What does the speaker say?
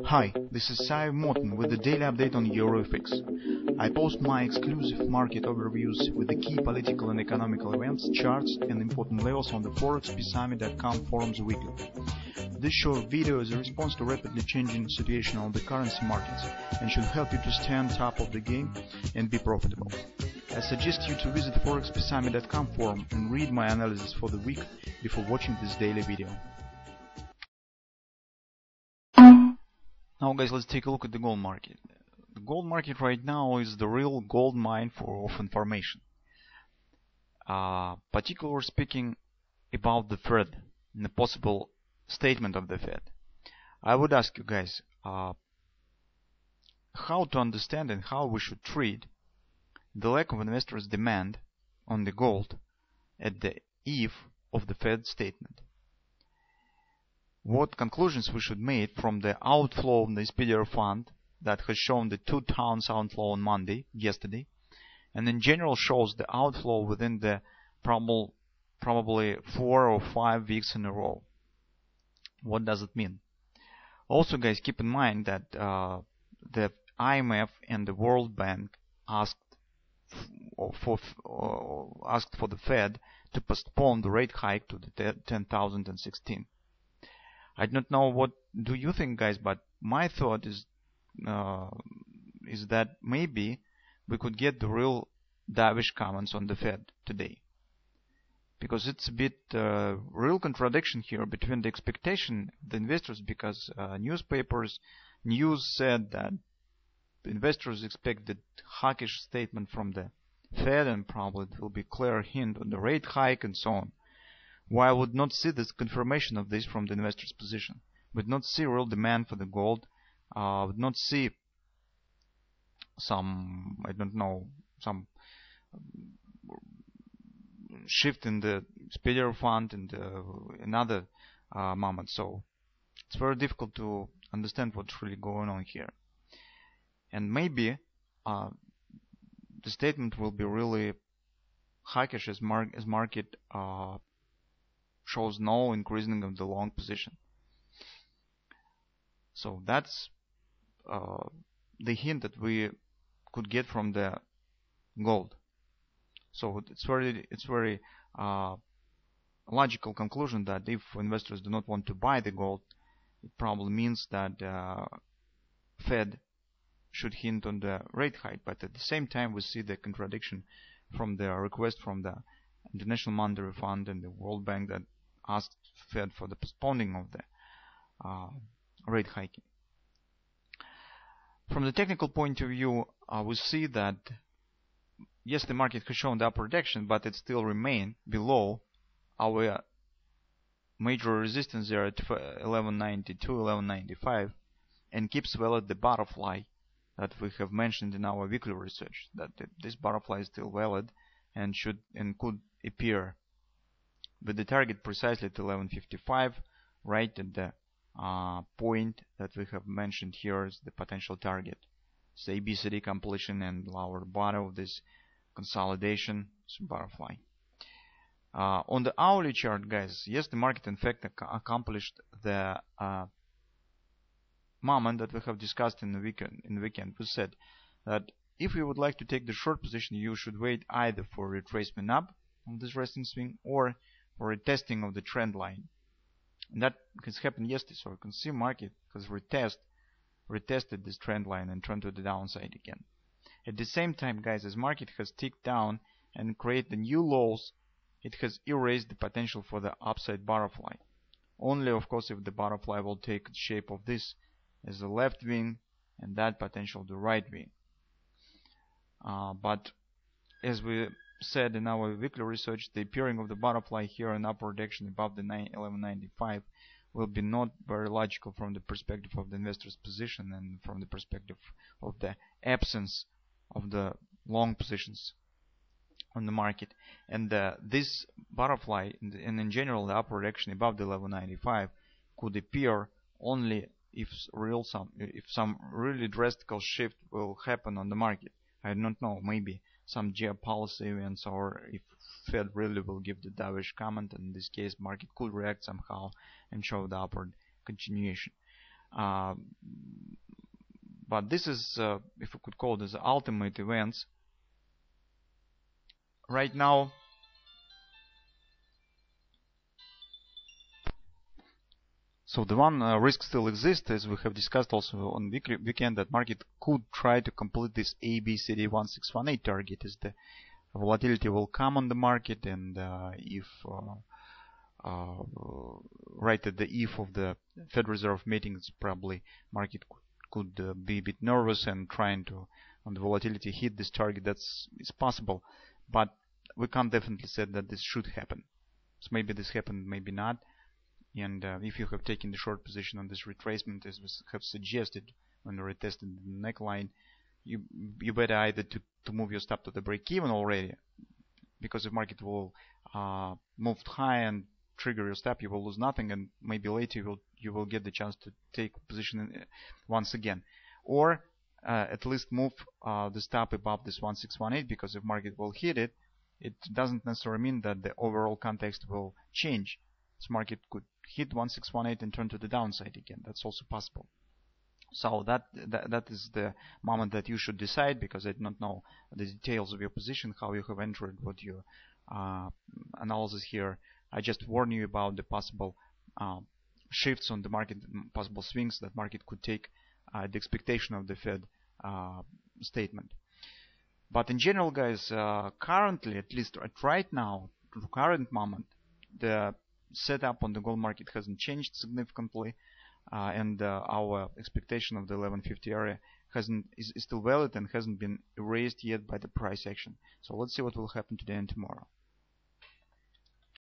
Hi, this is Sive Morten with the daily update on EuroFX. I post my exclusive market overviews with the key political and economical events, charts and important levels on the ForexPeaceArmy.com forums weekly. This short video is a response to rapidly changing situation on the currency markets and should help you to stay on top of the game and be profitable. I suggest you to visit ForexPeaceArmy.com forum and read my analysis for the week before watching this daily video. Now guys, let's take a look at the gold market. The gold market right now is the real gold mine of information. Particularly speaking about the Fed and the possible statement of the Fed. I would ask you guys how to understand and how we should treat the lack of investors' demand on the gold at the eve of the Fed statement. What conclusions we should make from the outflow of the SPDR fund that has shown the 2 tons outflow on Monday, yesterday, and in general shows the outflow within the probably 4 or 5 weeks in a row. What does it mean? Also guys, keep in mind that the IMF and the World Bank asked for the Fed to postpone the rate hike to the 10,016. I don't know what do you think, guys, but my thought is that maybe we could get the real dovish comments on the Fed today, because it's a bit real contradiction here between the expectation of the investors, because news said that investors expected hawkish statement from the Fed and probably it will be clear hint on the rate hike and so on. Why I would not see this confirmation of this from the investor's position, would not see real demand for the gold, would not see some, I don't know, some shift in the SPDR fund and another moment. So it's very difficult to understand what's really going on here. And maybe the statement will be really hawkish as market shows no increasing of the long position. So that's the hint that we could get from the gold. So it's very logical conclusion that if investors do not want to buy the gold, it probably means that Fed should hint on the rate hike. But at the same time, we see the contradiction from the request from the International Monetary Fund and the World Bank that asked Fed for the postponing of the rate hiking. From the technical point of view, we see that yes, the market has shown the upward direction, but it still remains below our major resistance there at 1192, 1195, and keeps valid the butterfly that we have mentioned in our weekly research, that this butterfly is still valid and should and could appear with the target precisely at 1155, right at the point that we have mentioned here is the potential target. So ABCD completion and lower bottom of this consolidation butterfly. On the hourly chart, guys, yes, the market in fact accomplished the moment that we have discussed in the weekend. We said that if you would like to take the short position, you should wait either for retracement up on this resting swing or for a testing of the trend line. And that has happened yesterday, so you can see market has retested this trend line and turned to the downside again. At the same time, guys, as market has ticked down and created new lows, it has erased the potential for the upside butterfly. Only, of course, if the butterfly will take the shape of this as the left wing and that potential the right wing. But as we said in our weekly research, the appearing of the butterfly here in upward direction above the 1195 will be not very logical from the perspective of the investor's position and from the perspective of the absence of the long positions on the market. And this butterfly and in general the upward direction above the 1195 could appear only if some really drastic shift will happen on the market. I don't know, maybe some geopolicy events, or if Fed really will give the dovish comment, in this case market could react somehow and show the upward continuation. But this is, if we could call this the ultimate events. Right now, so the one risk still exists, as we have discussed also on weekend, that market could try to complete this ABCD 1618 target, as the volatility will come on the market, and if right at the eve of the Fed Reserve meetings, probably market could be a bit nervous and trying to, on the volatility, hit this target. It's possible, but we can't definitely say that this should happen. So maybe this happened, maybe not. And if you have taken the short position on this retracement, as we have suggested when we retested the neckline, you better either to move your stop to the break even already, because if market will move high and trigger your stop, you will lose nothing, and maybe later you will get the chance to take position once again, or at least move the stop above this 1618, because if market will hit it, it doesn't necessarily mean that the overall context will change. This market could hit 1618 and turn to the downside again. That's also possible. So that is the moment that you should decide, because I do not know the details of your position, how you have entered, what your analysis here. I just warn you about the possible shifts on the market, possible swings that market could take the expectation of the Fed statement. But in general, guys, currently, at least at right now, the current moment, the setup on the gold market hasn't changed significantly, and our expectation of the 1150 area is still valid and hasn't been erased yet by the price action. So let's see what will happen today and tomorrow.